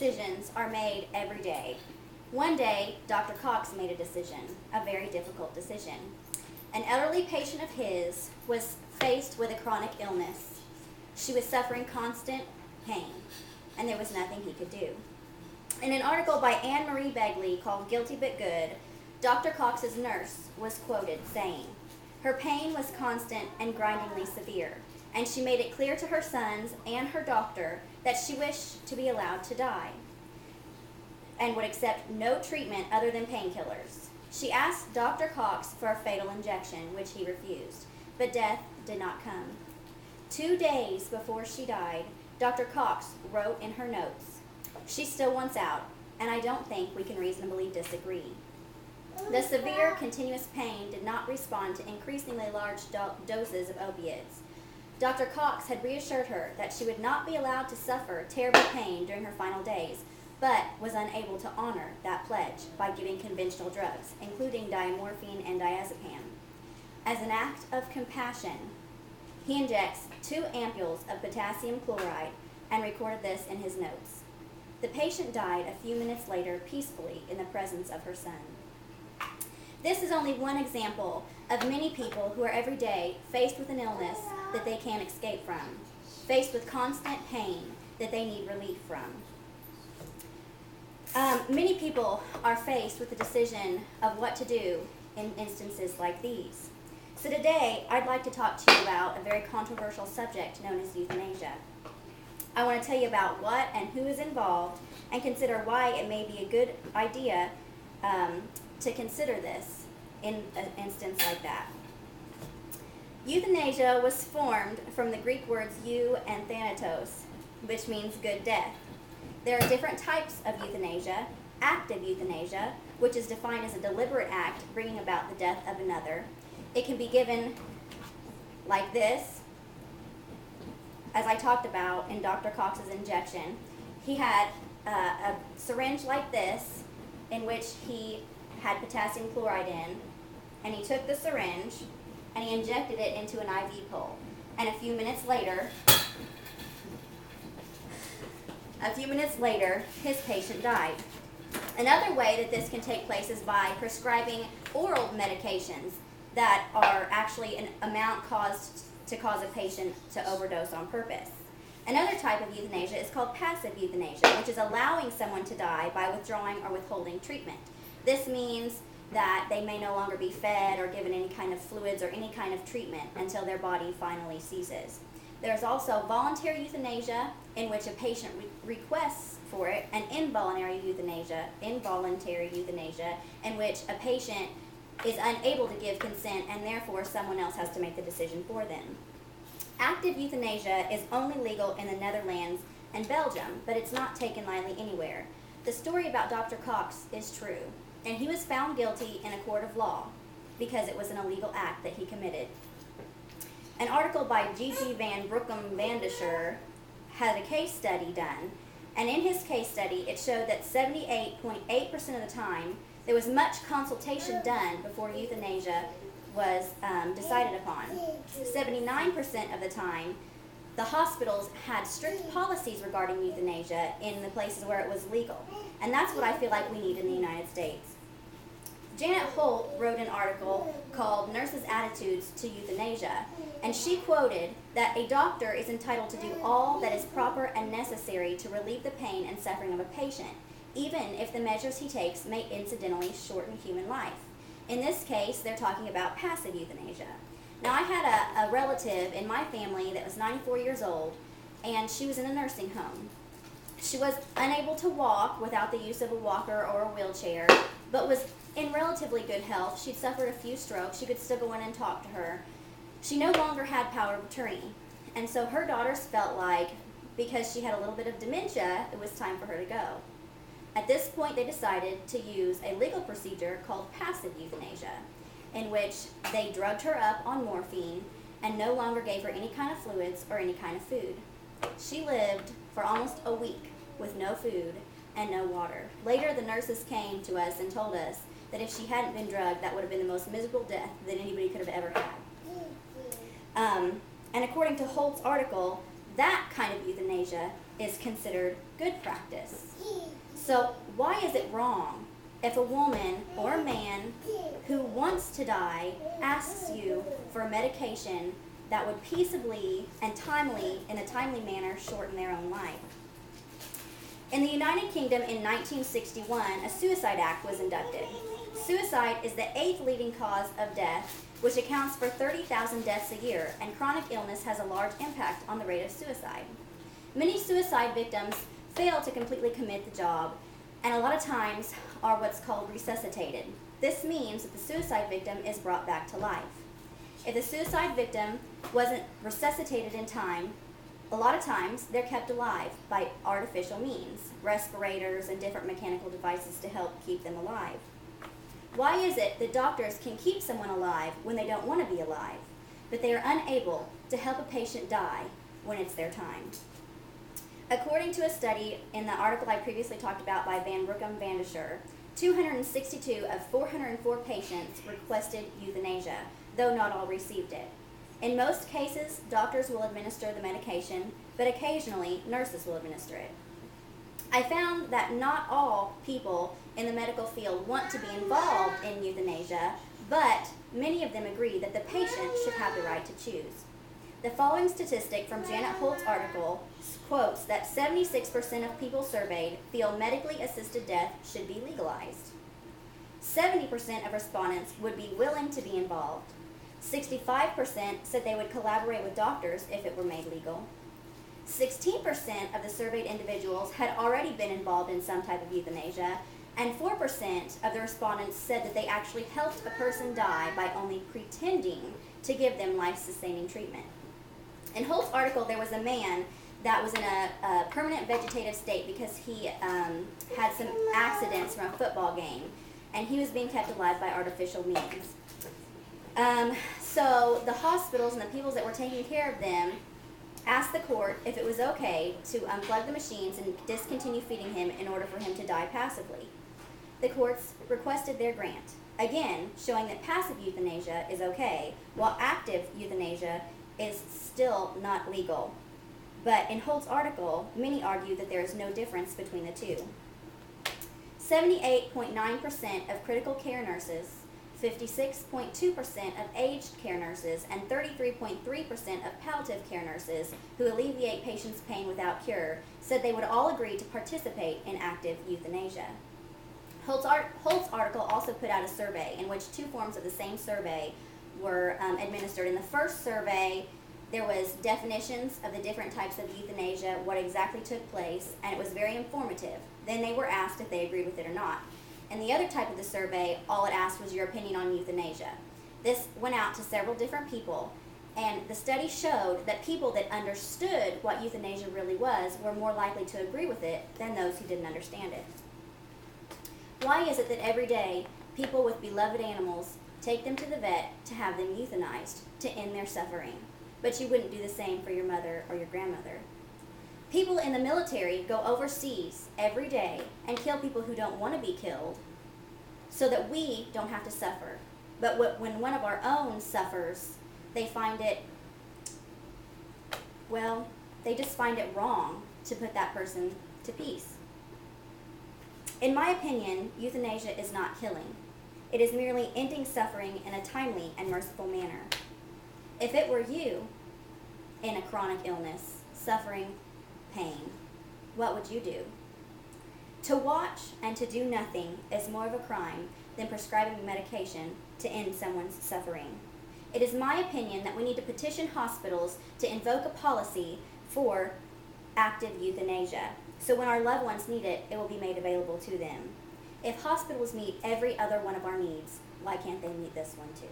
decisions are made every day. One day, Dr. Cox made a decision, a very difficult decision. An elderly patient of his was faced with a chronic illness. She was suffering constant pain, and there was nothing he could do. In an article by Anne Marie Begley called Guilty But Good, Dr. Cox's nurse was quoted saying, "Her pain was constant and grindingly severe, and she made it clear to her sons and her doctor that she wished to be allowed to die and would accept no treatment other than painkillers. She asked Dr. Cox for a fatal injection, which he refused, but death did not come. 2 days before she died, Dr. Cox wrote in her notes, 'She still wants out, and I don't think we can reasonably disagree.' The severe, continuous pain did not respond to increasingly large doses of opiates. Dr. Cox had reassured her that she would not be allowed to suffer terrible pain during her final days, but was unable to honor that pledge by giving conventional drugs, including diamorphine and diazepam. As an act of compassion, he injects 2 ampules of potassium chloride and recorded this in his notes. The patient died a few minutes later peacefully in the presence of her son." This is only one example of many people who are every day faced with an illness that they can't escape from, faced with constant pain that they need relief from. Many people are faced with the decision of what to do in instances like these. So today, I'd like to talk to you about a very controversial subject known as euthanasia. I want to tell you about what and who is involved and consider why it may be a good idea to consider this in an instance like that. Euthanasia was formed from the Greek words eu and thanatos, which means good death. There are different types of euthanasia. Active euthanasia, which is defined as a deliberate act bringing about the death of another. It can be given like this, as I talked about in Dr. Cox's injection. He had a syringe like this in which he had potassium chloride in, and he took the syringe and he injected it into an IV pole. And a few minutes later, his patient died. Another way that this can take place is by prescribing oral medications that are actually an amount caused to cause a patient to overdose on purpose. Another type of euthanasia is called passive euthanasia, which is allowing someone to die by withdrawing or withholding treatment. This means that they may no longer be fed or given any kind of fluids or any kind of treatment until their body finally ceases. There's also voluntary euthanasia, in which a patient requests for it, and involuntary euthanasia, in which a patient is unable to give consent and therefore someone else has to make the decision for them. Active euthanasia is only legal in the Netherlands and Belgium, but it's not taken lightly anywhere. The story about Dr. Cox is true, and he was found guilty in a court of law because it was an illegal act that he committed. An article by G.G. van Brookem Vandescher had a case study done, and in his case study it showed that 78.8% of the time there was much consultation done before euthanasia was decided upon. 79% of the time, the hospitals had strict policies regarding euthanasia in the places where it was legal. And that's what I feel like we need in the United States. Janet Holt wrote an article called Nurses' Attitudes to Euthanasia, and she quoted that a doctor is entitled to do all that is proper and necessary to relieve the pain and suffering of a patient, even if the measures he takes may incidentally shorten human life. In this case, they're talking about passive euthanasia. Now, I had a relative in my family that was 94 years old, and she was in a nursing home. She was unable to walk without the use of a walker or a wheelchair, but was in relatively good health. She'd suffered a few strokes. You could still go in and talk to her. She no longer had power of attorney, and so her daughters felt like, because she had a little bit of dementia, it was time for her to go. At this point, they decided to use a legal procedure called passive euthanasia, in which they drugged her up on morphine and no longer gave her any kind of fluids or any kind of food. She lived for almost a week with no food and no water. Later, the nurses came to us and told us that if she hadn't been drugged, that would have been the most miserable death that anybody could have ever had. And according to Holt's article, that kind of euthanasia is considered good practice. So why is it wrong if a woman or a man who wants to die asks you for a medication that would peaceably and in a timely manner, shorten their own life? In the United Kingdom in 1961, a Suicide Act was enacted. Suicide is the 8th leading cause of death, which accounts for 30,000 deaths a year, and chronic illness has a large impact on the rate of suicide. Many suicide victims fail to completely commit the job, and a lot of times are what's called resuscitated. This means that the suicide victim is brought back to life. If the suicide victim wasn't resuscitated in time, a lot of times they're kept alive by artificial means, respirators and different mechanical devices to help keep them alive. Why is it that doctors can keep someone alive when they don't want to be alive, but they are unable to help a patient die when it's their time? According to a study in the article I previously talked about by Van Rookem Vandesher, 262 of 404 patients requested euthanasia, though not all received it. In most cases, doctors will administer the medication, but occasionally nurses will administer it. I found that not all people in the medical field want to be involved in euthanasia, but many of them agree that the patient should have the right to choose. The following statistic from Janet Holt's article quotes that 76% of people surveyed feel medically assisted death should be legalized. 70% of respondents would be willing to be involved. 65% said they would collaborate with doctors if it were made legal. 16% of the surveyed individuals had already been involved in some type of euthanasia, and 4% of the respondents said that they actually helped a person die by only pretending to give them life-sustaining treatment. In Holt's article, there was a man that was in a permanent vegetative state because he had some accidents from a football game, and he was being kept alive by artificial means. So the hospitals and the people that were taking care of them asked the court if it was okay to unplug the machines and discontinue feeding him in order for him to die passively. The courts requested their grant, again showing that passive euthanasia is okay, while active euthanasia is still not legal. But in Holt's article, many argue that there is no difference between the two. 78.9% of critical care nurses, 56.2% of aged care nurses, and 33.3% of palliative care nurses who alleviate patients' pain without cure said they would all agree to participate in active euthanasia. Holt's article also put out a survey in which 2 forms of the same survey were administered. In the first survey, there was definitions of the different types of euthanasia, what exactly took place, and it was very informative. Then they were asked if they agreed with it or not. In the other type of the survey, all it asked was your opinion on euthanasia. This went out to several different people, and the study showed that people that understood what euthanasia really was were more likely to agree with it than those who didn't understand it. Why is it that every day people with beloved animals take them to the vet to have them euthanized to end their suffering, but you wouldn't do the same for your mother or your grandmother? People in the military go overseas every day and kill people who don't want to be killed so that we don't have to suffer. But when one of our own suffers, they find it, well, they just find it wrong to put that person to peace. In my opinion, euthanasia is not killing. It is merely ending suffering in a timely and merciful manner. If it were you in a chronic illness, suffering, pain, what would you do? To watch and to do nothing is more of a crime than prescribing medication to end someone's suffering. It is my opinion that we need to petition hospitals to invoke a policy for active euthanasia, so when our loved ones need it, it will be made available to them. If hospitals meet every other one of our needs, why can't they meet this one too?